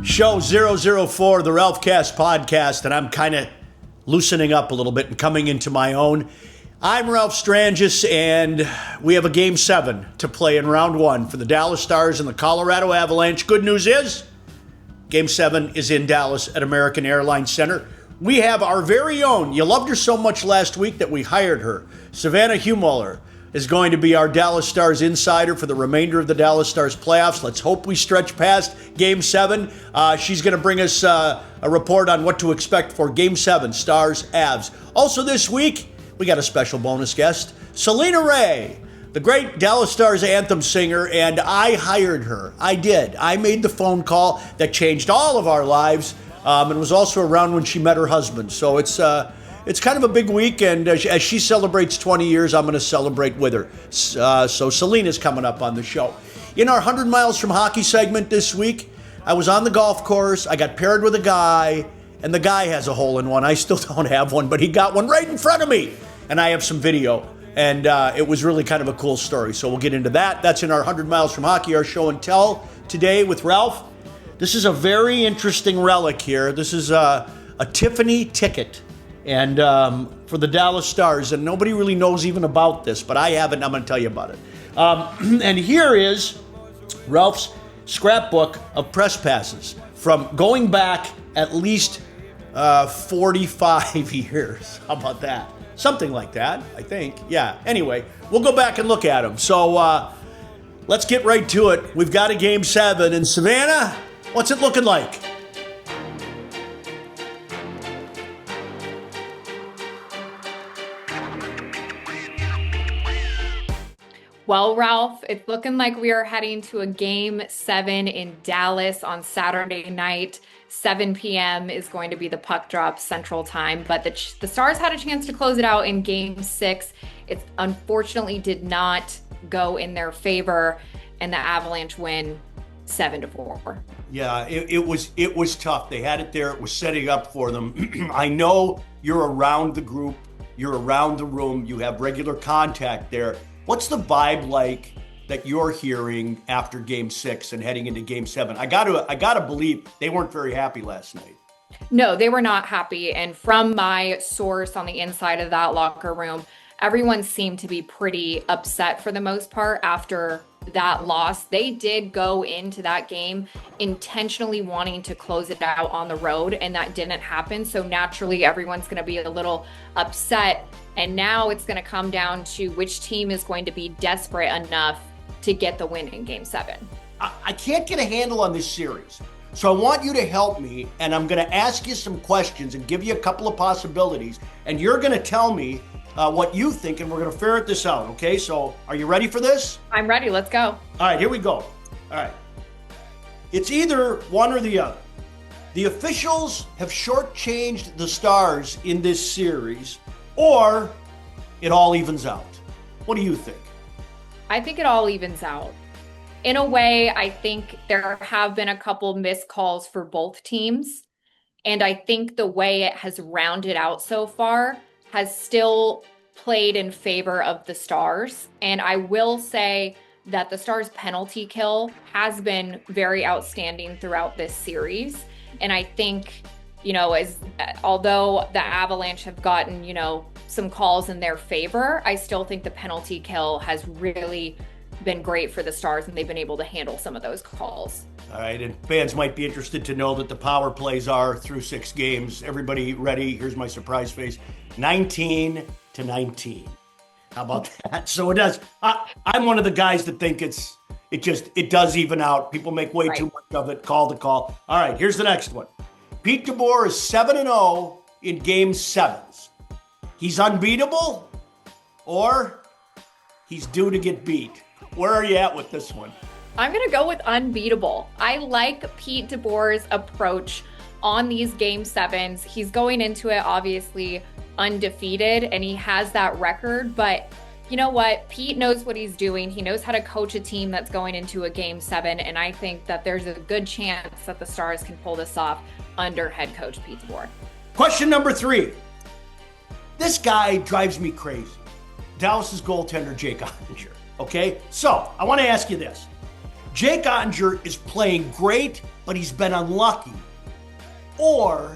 Show 004, the Ralphcast podcast, and I'm kind of loosening up a little bit and coming into my own. I'm Ralph Strangis, and we have a Game 7 to play in Round 1 for the Dallas Stars and the Colorado Avalanche. Good news is, Game 7 is in Dallas at American Airlines Center. We have our very own, you loved her so much last week that we hired her, Savannah Humoller is going to be our Dallas Stars insider for the remainder of the Dallas Stars playoffs. Let's hope we stretch past Game 7. She's going to bring us a report on what to expect for Game 7, Stars, Avs. Also this week, we got a special bonus guest, Selena Ray, the great Dallas Stars anthem singer, and I hired her. I did. I made the phone call that changed all of our lives, and was also around when she met her husband. So it's kind of a big week, and as she celebrates 20 years, I'm going to celebrate with her. So Selena's coming up on the show. In our 100 Miles from Hockey segment this week, I was on the golf course. I got paired with a guy, and the guy has a hole-in-one. I still don't have one, but he got one right in front of me, and I have some video, and it was really kind of a cool story. So we'll get into that. That's in our 100 Miles from Hockey, our show and tell today with Ralph. This is a very interesting relic here. This is a Tiffany ticket. And for the Dallas Stars, and nobody really knows even about this, but I have it, and I'm going to tell you about it. And here is Ralph's scrapbook of press passes from going back at least 45 years. How about that? Something like that, I think. Yeah, anyway, we'll go back and look at them. So let's get right to it. We've got a Game 7, and Savannah, what's it looking like? Well, Ralph, it's looking like we are heading to a Game 7 in Dallas on Saturday night. 7 p.m. is going to be the puck drop Central Time, but the Stars had a chance to close it out in Game 6. It unfortunately did not go in their favor, and the Avalanche win 7-4. Yeah, it was tough. They had it there. It was setting up for them. I know you're around the group. You're around the room. You have regular contact there. What's the vibe like that you're hearing after Game 6 and heading into Game 7? I gotta believe they weren't very happy last night. No, they were not happy. And from my source on the inside of that locker room, everyone seemed to be pretty upset for the most part after that loss. They did go into that game intentionally wanting to close it out on the road, and that didn't happen. So naturally, everyone's going to be a little upset. And now it's going to come down to which team is going to be desperate enough to get the win in Game 7. I can't get a handle on this series. So I want you to help me, and I'm going to ask you some questions and give you a couple of possibilities. And you're going to tell me what you think, and we're going to ferret this out, okay? So are you ready for this? I'm ready. Let's go. All right, here we go. All right. It's either one or the other. The officials have shortchanged the Stars in this series, or it all evens out. What do you think? I think it all evens out. In a way, I think there have been a couple missed calls for both teams. And I think the way it has rounded out so far has still played in favor of the Stars. And I will say that the Stars' penalty kill has been very outstanding throughout this series. And I think, although the Avalanche have gotten, some calls in their favor, I still think the penalty kill has really been great for the Stars, and they've been able to handle some of those calls. All right, and fans might be interested to know that the power plays are through 6 games. Everybody ready? Here's my surprise face. 19-19. How about that? So it does. I'm one of the guys that think it does even out. People make way too much of it. Call the call. All right, here's the next one. Pete DeBoer is 7-0 in Game 7s. He's unbeatable, or he's due to get beat. Where are you at with this one? I'm going to go with unbeatable. I like Pete DeBoer's approach on these Game 7s. He's going into it obviously undefeated, and he has that record, but you know what? Pete knows what he's doing. He knows how to coach a team that's going into a Game 7, and I think that there's a good chance that the Stars can pull this off under head coach Pete DeBoer. Question number 3. This guy drives me crazy. Dallas's goaltender, Jake Ottinger. Okay? So, I want to ask you this. Jake Ottinger is playing great, but he's been unlucky. Or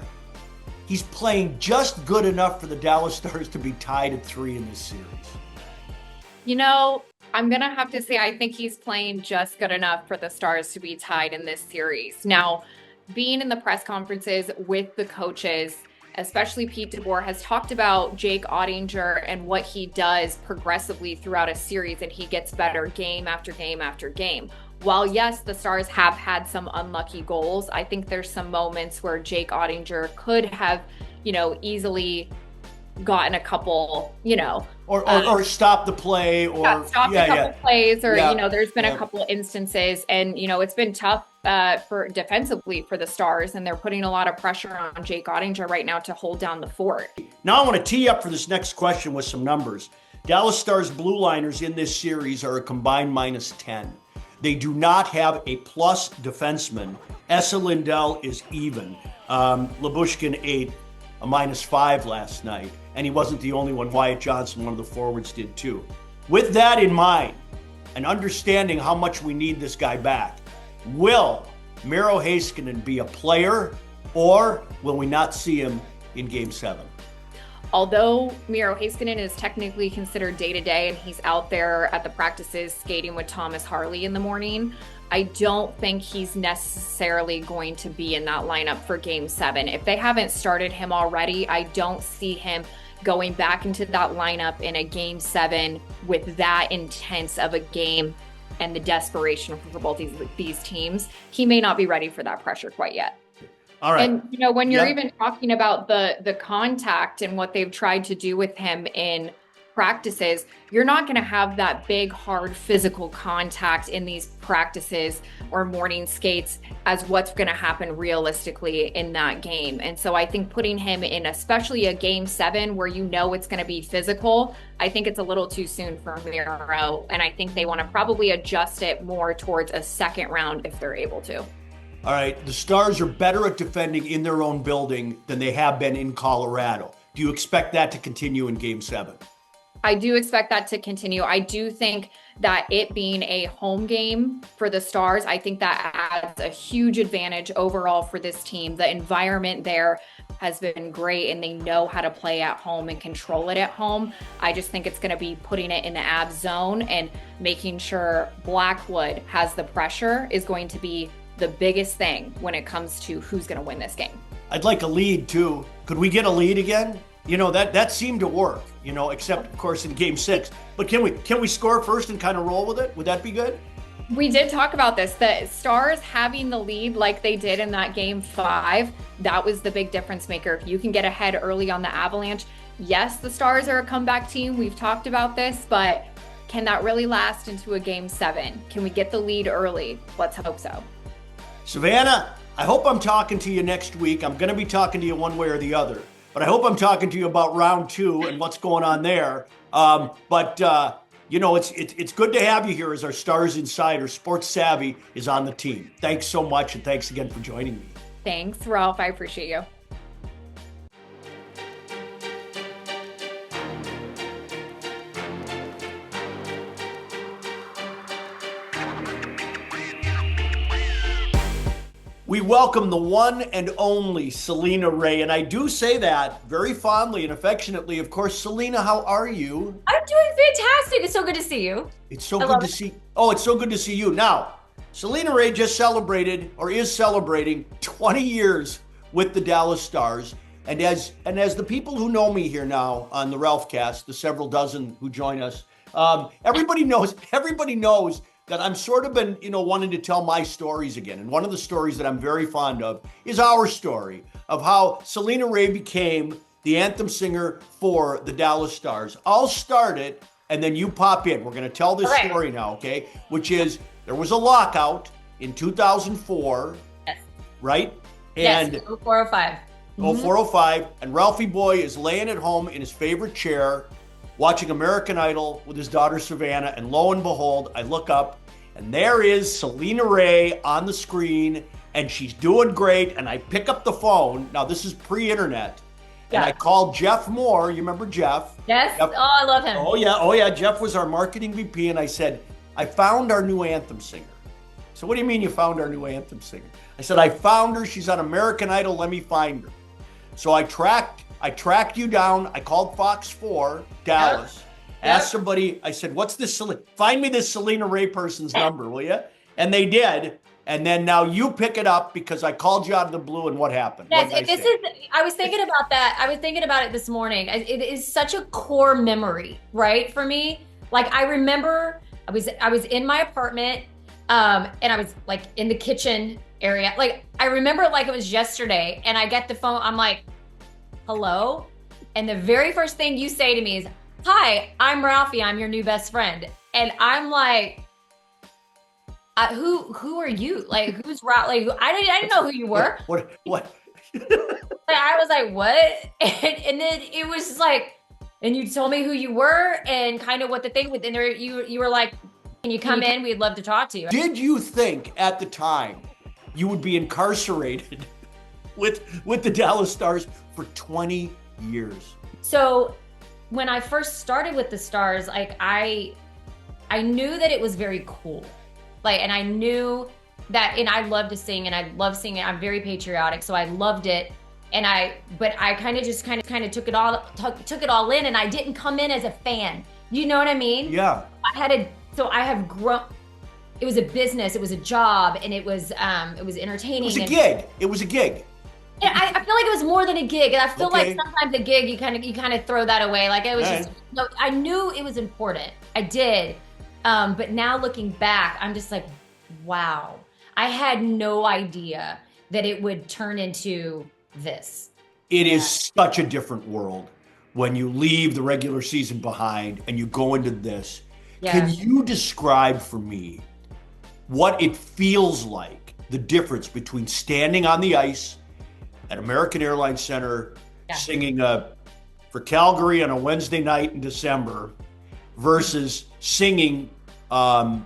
he's playing just good enough for the Dallas Stars to be tied at 3 in this series. You know, I'm going to have to say I think he's playing just good enough for the Stars to be tied in this series. Now, being in the press conferences with the coaches, especially Pete DeBoer, has talked about Jake Ottinger and what he does progressively throughout a series, and he gets better game after game after game. While yes, the Stars have had some unlucky goals, I think there's some moments where Jake Ottinger could have, easily gotten a couple, or stop the play, or stop a couple plays, or there's been a Yeah. couple instances, and it's been tough for defensively for the Stars, and they're putting a lot of pressure on Jake Ottinger right now to hold down the fort. Now I want to tee up for this next question with some numbers. Dallas Stars blue liners in this series are a combined -10. They do not have a plus defenseman. Esa Lindell is even. Lyubushkin ate a -5 last night, and he wasn't the only one. Wyatt Johnson, one of the forwards, did too. With that in mind, and understanding how much we need this guy back, will Miro Heiskanen be a player, or will we not see him in Game 7? Although Miro Heiskanen is technically considered day-to-day and he's out there at the practices skating with Thomas Harley in the morning, I don't think he's necessarily going to be in that lineup for Game 7. If they haven't started him already, I don't see him going back into that lineup in a Game 7 with that intense of a game and the desperation for both these teams. He may not be ready for that pressure quite yet. All right. And, when you're even talking about the contact and what they've tried to do with him in practices, you're not going to have that big, hard physical contact in these practices or morning skates as what's going to happen realistically in that game. And so I think putting him in, especially a Game 7 where it's going to be physical, I think it's a little too soon for Miro. And I think they want to probably adjust it more towards a second round if they're able to. All right, the Stars are better at defending in their own building than they have been in Colorado. Do you expect that to continue in Game 7? I do expect that to continue. I do think that it being a home game for the Stars, I think that adds a huge advantage overall for this team. The environment there has been great, and they know how to play at home and control it at home. I just think it's going to be putting it in the Avs zone and making sure Blackwood has the pressure is going to be the biggest thing when it comes to who's going to win this game. I'd like a lead too. Could we get a lead again? That seemed to work, except of course in Game 6. But can we score first and kind of roll with it? Would that be good? We did talk about this. The Stars having the lead like they did in that Game 5, that was the big difference maker. If you can get ahead early on the Avalanche, yes, the Stars are a comeback team. We've talked about this, but can that really last into a Game 7? Can we get the lead early? Let's hope so. Savannah, I hope I'm talking to you next week. I'm going to be talking to you one way or the other, but I hope I'm talking to you about round 2 and what's going on there. It's good to have you here as our Stars insider. Sports Savvy is on the team. Thanks so much, and thanks again for joining me. Thanks, Ralph. I appreciate you. We welcome the one and only Selena Ray, and I do say that very fondly and affectionately. Of course, Selena, how are you? I'm doing fantastic. It's so good to see you. It's so good to see. Oh, it's so good to see you. Now, Selena Ray just celebrated, or is celebrating, 20 years with the Dallas Stars, and as the people who know me here now on the Ralphcast, the several dozen who join us, everybody knows that I'm sort of been, wanting to tell my stories again. And one of the stories that I'm very fond of is our story of how Selena Ray became the anthem singer for the Dallas Stars. I'll start it, and then you pop in. We're going to tell this story now, okay? Which is, there was a lockout in 2004, Yes. right? Yes, And 0405. 0405, and Ralphie Boy is laying at home in his favorite chair, watching American Idol with his daughter Savannah, and lo and behold, I look up, and there is Selena Ray on the screen, and she's doing great, and I pick up the phone. Now, this is pre-internet, and I called Jeff Moore. You remember Jeff? Yes? Jeff, Oh, I love him. Oh, yeah. Jeff was our marketing VP, and I said, I found our new anthem singer. So what do you mean you found our new anthem singer? I said, I found her. She's on American Idol. Let me find her. So I tracked you down. I called Fox 4, Dallas, asked somebody, I said, what's this? Find me this Selena Ray person's number, will you? And they did. And then now you pick it up because I called you out of the blue, and what happened? Yes, I was thinking about that. I was thinking about it this morning. It is such a core memory, right? For me, like I remember I was in my apartment, and I was like in the kitchen area. Like I remember it like it was yesterday, and I get the phone. I'm like, hello? And the very first thing you say to me is, hi, I'm Ralphie. I'm your new best friend. And I'm like, who are you? Like, who's Ralph? Like, I didn't know who you were. What? I was like, what? And then it was just like, and you told me who you were and kind of what the thing with, and there, you were like, can you come in? We'd love to talk to you. Did you think at the time you would be incarcerated with the Dallas Stars for 20 years? So when I first started with the Stars, like I knew that it was very cool. Like, and I knew that, and I love to sing and I love singing. I'm very patriotic. So I loved it. But I kind of took it all in, and I didn't come in as a fan. You know what I mean? Yeah. I have grown. It was a business, it was a job, and it was entertaining. It was a gig. Yeah, I feel like it was more than a gig, and I feel like sometimes a gig you kind of throw that away. Like it was just no. I knew it was important. I did, but now looking back, I'm just like, wow. I had no idea that it would turn into this. It is such a different world when you leave the regular season behind and you go into this. Yeah. Can you describe for me what it feels like, the difference between standing on the ice at American Airlines Center, singing for Calgary on a Wednesday night in December versus singing a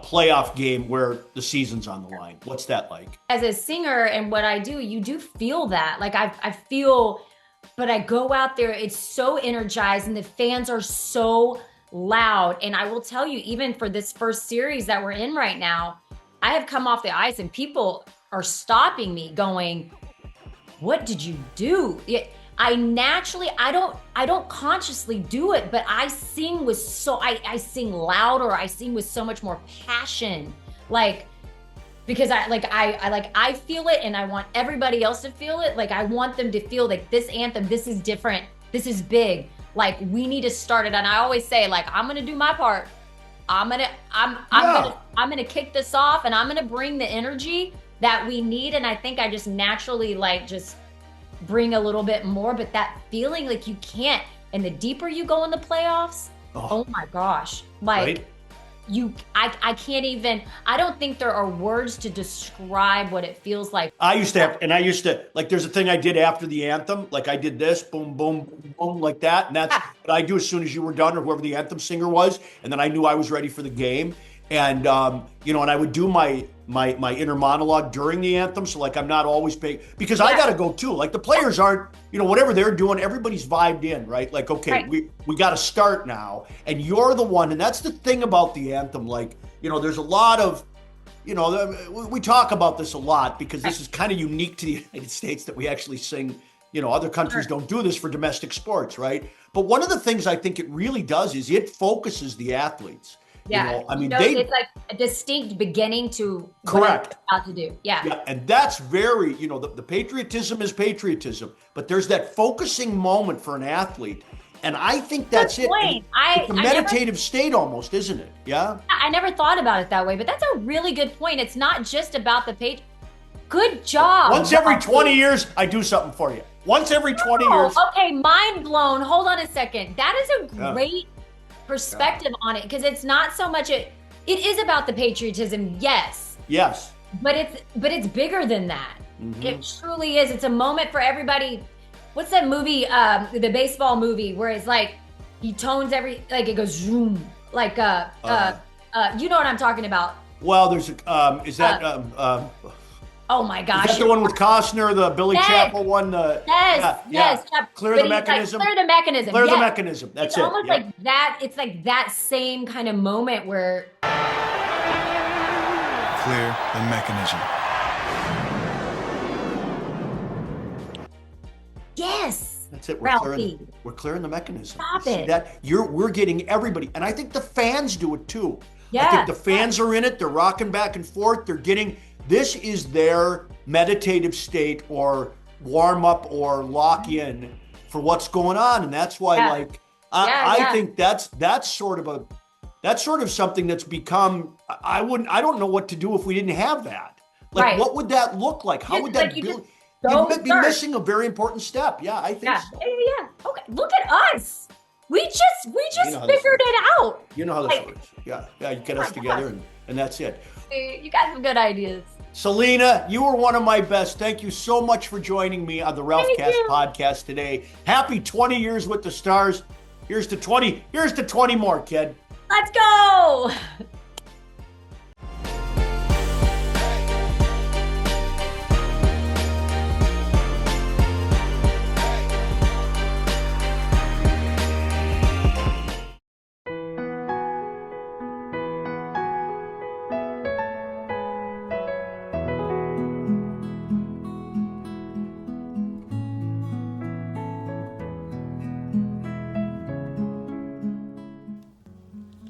playoff game where the season's on the line? What's that like? As a singer and what I do, you do feel that. Like I feel, but I go out there, it's so energized and the fans are so loud. And I will tell you, even for this first series that we're in right now, I have come off the ice and people are stopping me going, what did you do? I don't consciously do it, but I sing with I sing louder. I sing with so much more passion, because I feel it and I want everybody else to feel it. Like I want them to feel like this anthem, this is different, this is big. Like we need to start it. And I always say, like, I'm gonna do my part. I'm gonna kick this off, and I'm gonna bring the energy that we need. And I think I just naturally just bring a little bit more, but that feeling like you can't, and the deeper you go in the playoffs, oh my gosh, I can't even, I don't think there are words to describe what it feels like. I used to, there's a thing I did after the anthem, like I did this, boom, boom, boom, boom, like that, and that's what I do as soon as you were done, or whoever the anthem singer was, and then I knew I was ready for the game. And, and I would do my inner monologue during the anthem. So I'm not always paying, because I got to go too. Like the players aren't, whatever they're doing, everybody's vibed in, right? Like, okay, we got to start now. And you're the one. And that's the thing about the anthem. There's a lot of, we talk about this a lot because this is kind of unique to the United States that we actually sing. Other countries don't do this for domestic sports, right? But one of the things I think it really does is it focuses the athletes. Yeah, it's like a distinct beginning to correct what I'm about to do. Yeah, and that's very, the patriotism is patriotism, but there's that focusing moment for an athlete, and I think that's it. It's a meditative state almost, isn't it? Yeah. I never thought about it that way, but that's a really good point. It's not just about the Good job. Once every 20 years, I do something for you. Once every 20 years. Okay, mind blown. Hold on a second. That is a great perspective on it, because it's not so much it is about the patriotism, yes, but it's bigger than that. It truly is. It's a moment for everybody. What's that movie, the baseball movie where it's like he tones it goes zoom, you know what I'm talking about? Well, there's is that oh my gosh. Is that the one with Costner, the Billy Chapel one? Yes. Clear the mechanism. Clear the mechanism. Clear the mechanism. That's it's almost like that. It's like that same kind of moment where clear the mechanism. Yes. That's it. Ralphie. We're clearing the mechanism. Stop See it. that? We're getting everybody. And I think the fans do it too. Yeah. I think the fans are in it. They're rocking back and forth. They're getting, this is their meditative state or warm up or lock in for what's going on. And that's why, I think that's sort of something that's become, I don't know what to do if we didn't have that. Like, what would that look like? How would that be? You'd be missing a very important step. Yeah, I think so. Yeah. Okay. Look at us. We just figured it out. You know how this works. Yeah. You get us together and that's it. You got some good ideas. Selena, you were one of my best. Thank you so much for joining me on the Ralphcast podcast today. Happy 20 years with the Stars. Here's to 20 more, kid. Let's go.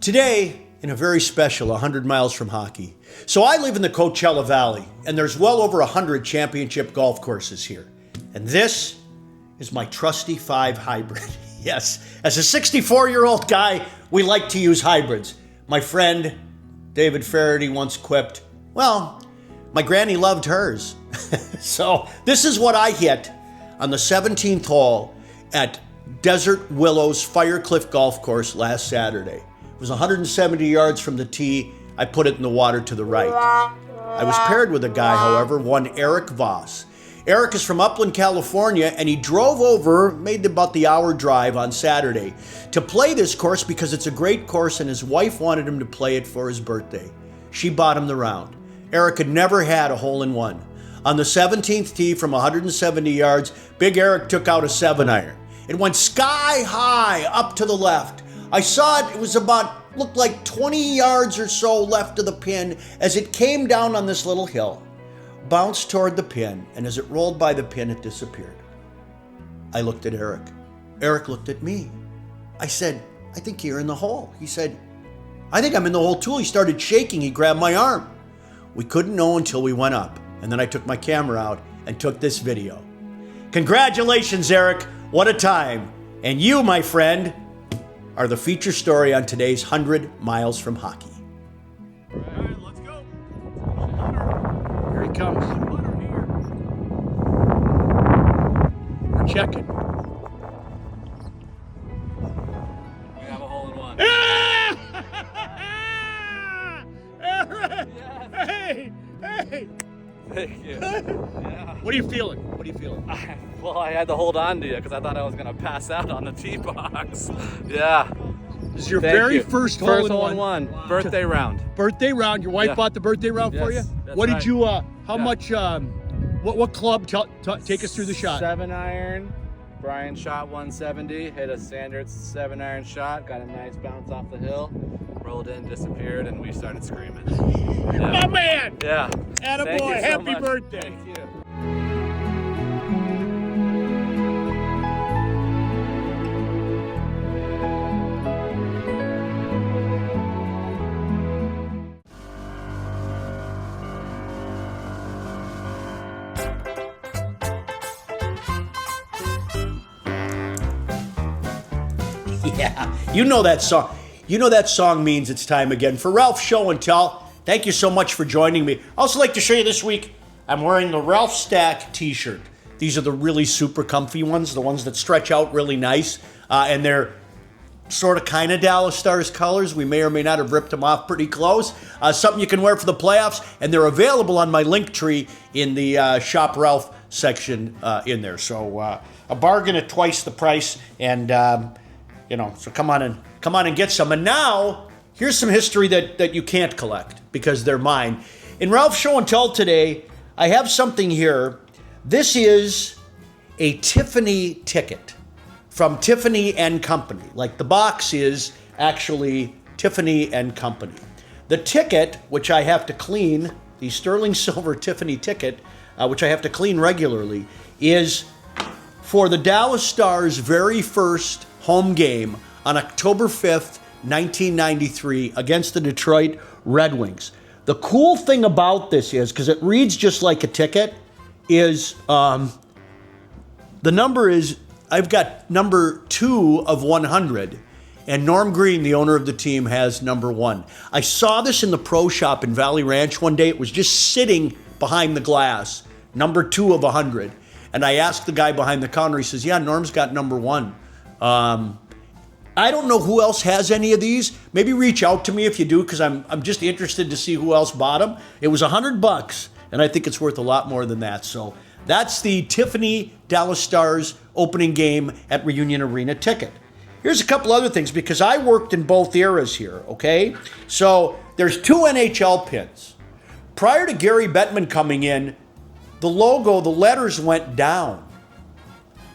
Today, in a very special 100 miles from hockey. So I live in the Coachella Valley, and there's well over 100 championship golf courses here. And this is my trusty 5 hybrid. Yes, as a 64-year-old guy, we like to use hybrids. My friend David Faraday once quipped, well, my granny loved hers. So this is what I hit on the 17th hole at Desert Willows Firecliff Golf Course last Saturday. It was 170 yards from the tee. I put it in the water to the right. I was paired with a guy, however, one Eric Voss. Eric is from Upland, California, and he drove over, made about the hour drive on Saturday to play this course because it's a great course and his wife wanted him to play it for his birthday. She bought him the round. Eric had never had a hole-in-one. On the 17th tee from 170 yards, Big Eric took out a 7-iron. It went sky high up to the left. I saw it, looked like 20 yards or so left of the pin as it came down on this little hill, bounced toward the pin, and as it rolled by the pin, it disappeared. I looked at Eric. Eric looked at me. I said, I think you're in the hole. He said, I think I'm in the hole too. He started shaking. He grabbed my arm. We couldn't know until we went up, and then I took my camera out and took this video. Congratulations, Eric. What a time. And you, my friend, are the feature story on today's 100 Miles from Hockey. All right, let's go. Here he comes. We're checking. We have a hole in one. Eric! Yes. Hey! Thank you. Yeah. What are you feeling? Well, I had to hold on to you because I thought I was going to pass out on the tee box. Yeah. This is your Thank very you. first hole First in hole in one. Birthday round. Birthday round. Your wife Yeah. bought the birthday round for you? Yes, that's What did right. you, how Yeah. much, what club? Take us through the shot. 7-iron. Brian shot 170, hit a standard 7-iron shot, got a nice bounce off the hill, rolled in, disappeared, and we started screaming. My Yeah. man! Yeah. Thank you Attaboy, so happy much. birthday. Thank you. Yeah, you know that song. You know that song means it's time again for Ralph Show and Tell. Thank you so much for joining me. I also like to show you this week, I'm wearing the Ralphstack t-shirt. These are the really super comfy ones, the ones that stretch out really nice, and they're sort of kind of Dallas Stars colors. We may or may not have ripped them off pretty close. Something you can wear for the playoffs, and they're available on my link tree in the Shop Ralph section in there. So a bargain at twice the price, and so come on and get some. And now, here's some history that you can't collect because they're mine. In Ralph Show and Tell today, I have something here. This is a Tiffany ticket from Tiffany and Company. Like the box is actually Tiffany and Company. The ticket, which I have to clean the sterling silver Tiffany ticket, which I have to clean regularly, is for the Dallas Stars' very first home game on October 5th, 1993 against the Detroit Red Wings. The cool thing about this is, because it reads just like a ticket, is the number is, I've got number 2 of 100, and Norm Green, the owner of the team, has number 1. I saw this in the pro shop in Valley Ranch one day. It was just sitting behind the glass, number 2 of 100. And I asked the guy behind the counter, he says, yeah, Norm's got number 1. I don't know who else has any of these. Maybe reach out to me if you do, because I'm just interested to see who else bought them. It was $100, and I think it's worth a lot more than that. So that's the Tiffany Dallas Stars opening game at Reunion Arena ticket. Here's a couple other things, because I worked in both eras here, okay? So there's 2 NHL pins. Prior to Gary Bettman coming in, the logo, the letters went down.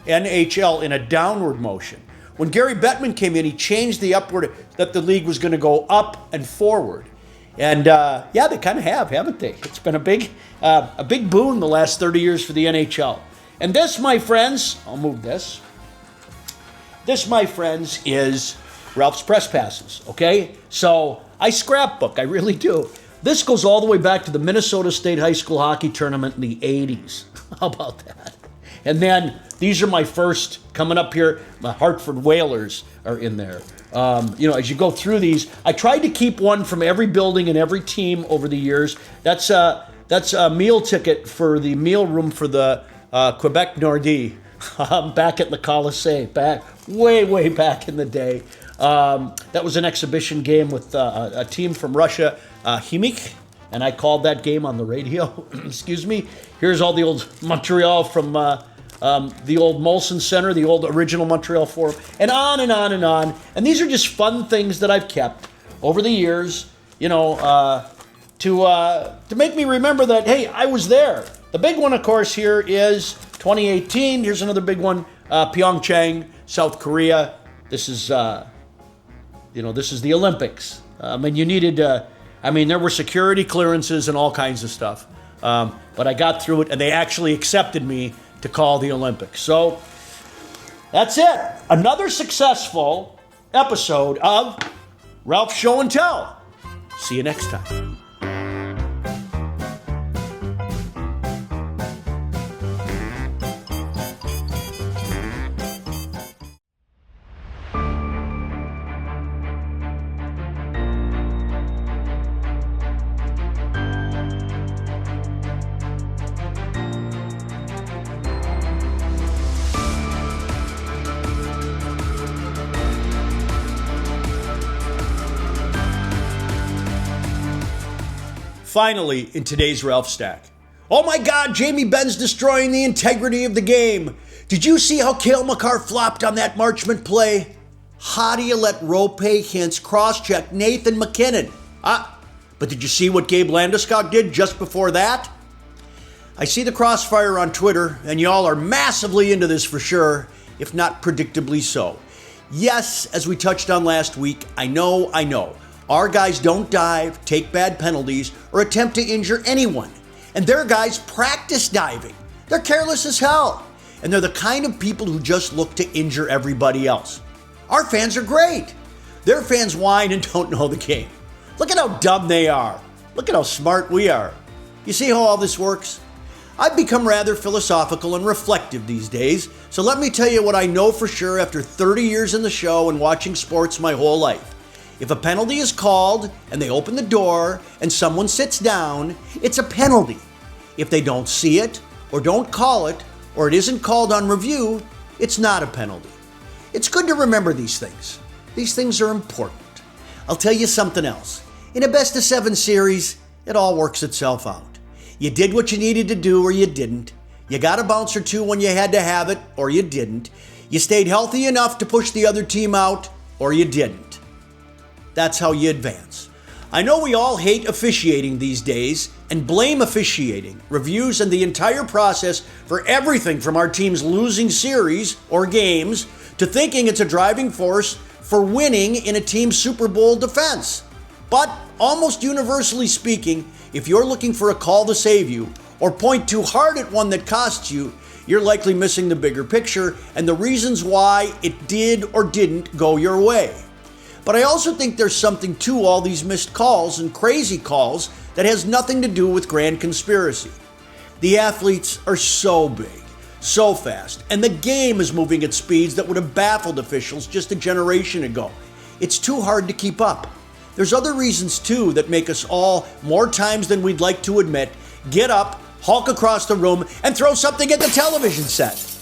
NHL in a downward motion. When Gary Bettman came in, he changed the upward, that the league was going to go up and forward. And yeah, they kind of have, haven't they? It's been a big boon the last 30 years for the NHL. And this, my friends, I'll move this. This, my friends, is Ralph's Press Passes, okay? So I scrapbook, I really do. This goes all the way back to the Minnesota State High School hockey tournament in the 80s. How about that? And then these are my first, coming up here, my Hartford Whalers are in there. As you go through these, I tried to keep one from every building and every team over the years. That's a meal ticket for the meal room for the Quebec Nordiques back at the Colisée, way back in the day. That was an exhibition game with a team from Russia, Khimik, and I called that game on the radio. Excuse me. Here's all the old Montreal from the old Molson Center, the old original Montreal Forum, and on and on and on. And these are just fun things that I've kept over the years, to make me remember that, hey, I was there. The big one, of course, here is 2018. Here's another big one, Pyeongchang, South Korea. This is, this is the Olympics. You needed, there were security clearances and all kinds of stuff. But I got through it, and they actually accepted me to call the Olympics. So that's it. Another successful episode of Ralph's Show and Tell. See you next time. Finally, in today's Ralph Stack. Oh my God, Jamie Benn's destroying the integrity of the game. Did you see how Cale Makar flopped on that Marchment play? How do you let Rope Hintz cross-check Nathan McKinnon? But did you see what Gabe Landeskog did just before that? I see the crossfire on Twitter, and y'all are massively into this for sure, if not predictably so. Yes, as we touched on last week, I know. Our guys don't dive, take bad penalties, or attempt to injure anyone. And their guys practice diving. They're careless as hell. And they're the kind of people who just look to injure everybody else. Our fans are great. Their fans whine and don't know the game. Look at how dumb they are. Look at how smart we are. You see how all this works? I've become rather philosophical and reflective these days, so let me tell you what I know for sure after 30 years in the show and watching sports my whole life. If a penalty is called and they open the door and someone sits down, it's a penalty. If they don't see it or don't call it or it isn't called on review, it's not a penalty. It's good to remember these things. These things are important. I'll tell you something else. In a best of 7 series, it all works itself out. You did what you needed to do or you didn't. You got a bounce or two when you had to have it or you didn't. You stayed healthy enough to push the other team out or you didn't. That's how you advance. I know we all hate officiating these days and blame officiating, reviews, and the entire process for everything from our teams losing series or games to thinking it's a driving force for winning in a team's Super Bowl defense. But almost universally speaking, if you're looking for a call to save you or point too hard at one that costs you, you're likely missing the bigger picture and the reasons why it did or didn't go your way. But I also think there's something to all these missed calls and crazy calls that has nothing to do with grand conspiracy. The athletes are so big, so fast, and the game is moving at speeds that would have baffled officials just a generation ago. It's too hard to keep up. There's other reasons too that make us all, more times than we'd like to admit, get up, hulk across the room, and throw something at the television set.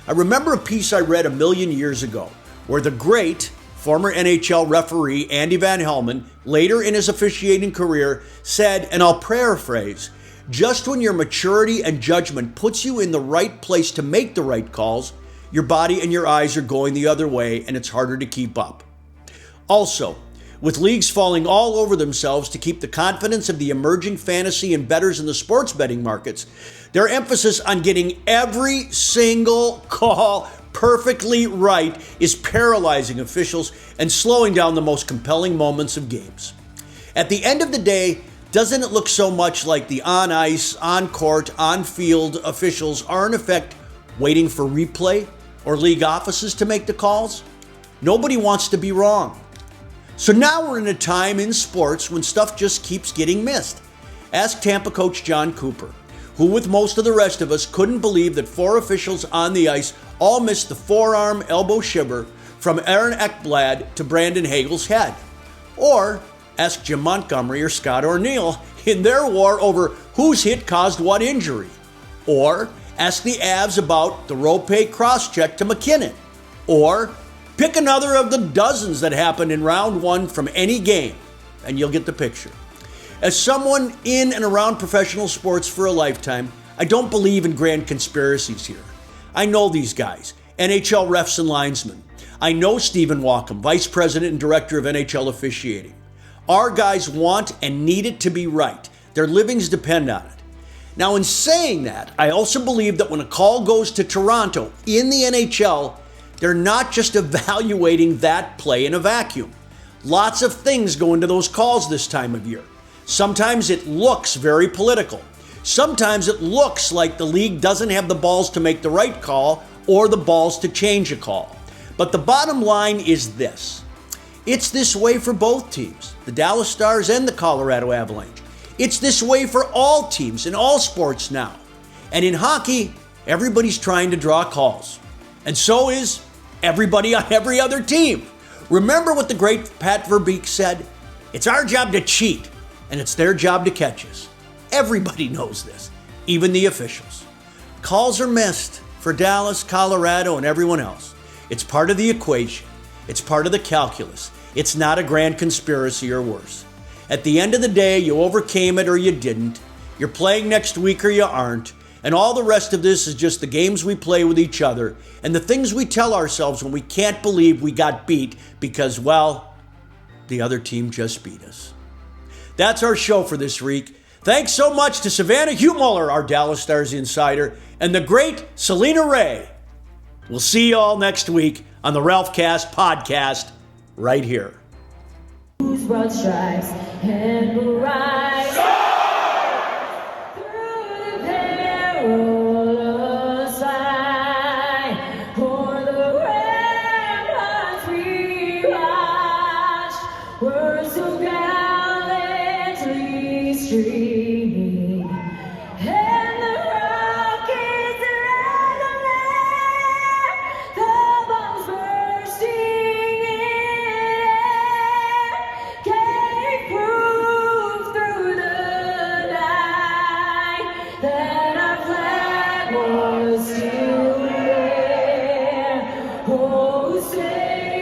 I remember a piece I read a million years ago where the great former NHL referee Andy Van Helmen, later in his officiating career, said, and I'll paraphrase, just when your maturity and judgment puts you in the right place to make the right calls, your body and your eyes are going the other way and it's harder to keep up. Also, with leagues falling all over themselves to keep the confidence of the emerging fantasy and bettors in the sports betting markets, their emphasis on getting every single call perfectly right is paralyzing officials and slowing down the most compelling moments of games. At the end of the day, doesn't it look so much like the on-ice, on-court, on-field officials are in effect waiting for replay or league offices to make the calls? Nobody wants to be wrong. So now we're in a time in sports when stuff just keeps getting missed. Ask Tampa coach John Cooper, who with most of the rest of us couldn't believe that 4 officials on the ice all missed the forearm elbow shiver from Aaron Ekblad to Brandon Hagel's head. Or ask Jim Montgomery or Scott O'Neill in their war over whose hit caused what injury. Or ask the Avs about the Rope cross-check to McKinnon. Or pick another of the dozens that happened in round 1 from any game, and you'll get the picture. As someone in and around professional sports for a lifetime, I don't believe in grand conspiracies here. I know these guys, NHL refs and linesmen. I know Stephen Walkom, Vice President and Director of NHL Officiating. Our guys want and need it to be right. Their livings depend on it. Now, in saying that, I also believe that when a call goes to Toronto in the NHL, they're not just evaluating that play in a vacuum. Lots of things go into those calls this time of year. Sometimes it looks very political. Sometimes it looks like the league doesn't have the balls to make the right call or the balls to change a call. But the bottom line is this. It's this way for both teams, the Dallas Stars and the Colorado Avalanche. It's this way for all teams in all sports now. And in hockey, everybody's trying to draw calls. And so is everybody on every other team. Remember what the great Pat Verbeek said? It's our job to cheat, and it's their job to catch us. Everybody knows this, even the officials. Calls are missed for Dallas, Colorado, and everyone else. It's part of the equation. It's part of the calculus. It's not a grand conspiracy or worse. At the end of the day, you overcame it or you didn't. You're playing next week or you aren't. And all the rest of this is just the games we play with each other and the things we tell ourselves when we can't believe we got beat because, well, the other team just beat us. That's our show for this week. Thanks so much to Savannah Huemuller, our Dallas Stars insider, and the great Selena Ray. We'll see you all next week on the Ralphcast podcast right here. Whose broad stripes and will rise through the perilous fight, o'er the ramparts we watched, were so gallantly streaming, and the rockets red alert, the bombs bursting in air, gave proof through the night that our flag was still there. Oh, say